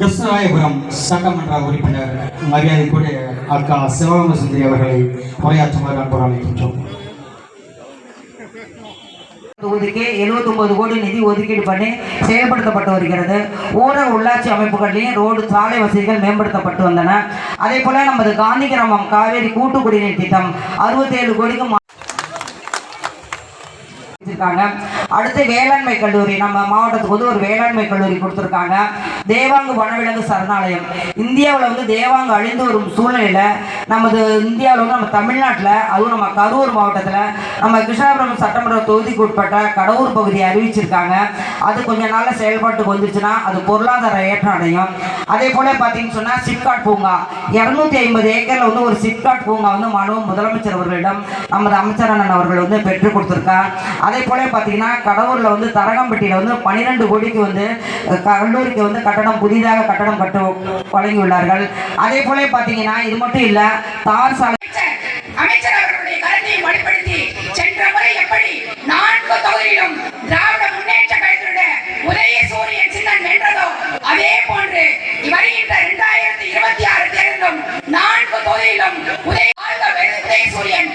கிருஷ்ணராயபுரம் சட்டமன்ற உறுப்பினர் மரியாதைக்குரிய அக்கா சிவகங்கை சுந்தரி அவர்களை உரையாற்றுமாறு அன்போடு அழைக்கின்றோம். தொகுதிக்கு 79 கோடி நிதி ஒதுக்கீடு பண்ணி செயல்படுத்தப்பட்டு வருகிறது. ஊரக உள்ளாட்சி அமைப்புகளிலும் ரோடு சாலை வசதிகள் மேம்படுத்தப்பட்டு வந்தன. அதே போல நமது காந்தி கிராமம் காவேரி கூட்டு குடிநீர் திட்டம் 67 கோடிக்கு அடுத்து வேளாண்மை கல்லூரி நம்ம மாவட்டத்துக்கு வந்து ஒரு வேளாண்மை கல்லூரி கொடுத்துருக்காங்க. தேவாங்கு வனவிலங்கு சரணாலயம் இந்தியாவில் வந்து தேவாங்கு அழிந்து வரும் சூழ்நிலையில நமது இந்தியாவில் வந்து நம்ம தமிழ்நாட்டில் அதுவும் நம்ம கரூர் மாவட்டத்தில் நம்ம கிருஷ்ணாபுரம் சட்டமன்ற தொகுதிக்கு உட்பட்ட கடவுர் பகுதியை அறிவிச்சிருக்காங்க. அது கொஞ்ச நாள்ல செயல்பாட்டுக்கு வந்துச்சுன்னா அது பொருளாதார ஏற்றம் அடையும். அதே போல பார்த்தீங்கன்னு சொன்னா சிப்காட் பூங்கா 250 ஏக்கர்ல வந்து ஒரு சிப்காட் பூங்கா வந்து மாண்பு முதலமைச்சர் அவர்களிடம் நமது அமைச்சர் அண்ணன் அவர்கள் வந்து பெற்றுக் கொடுத்திருக்கார். அதே போல பார்த்தீங்கன்னா கடவுர்ல வந்து தரகம்பட்டியில வந்து 12 கோடிக்கு வந்து கல்லூரிக்கு வந்து கட்டடம் புதிதாக கட்டடம் கட்ட வழங்கியுள்ளார்கள். அதே போல பார்த்தீங்கன்னா இது மட்டும் இல்ல தார் சாலை அமைச்சர் அவர்களுடைய கருத்தை வலுப்படுத்தி சென்ற முறை எப்படி 4 தொகுதியிலும் திராவிட முன்னேற்ற கழகத்துடைய உதயசூரியன் சின்னம் வென்றதோ அதே போன்று வருகின்ற 2026 தேர்தலும் 4 தொகுதியிலும் உதயசூரியன்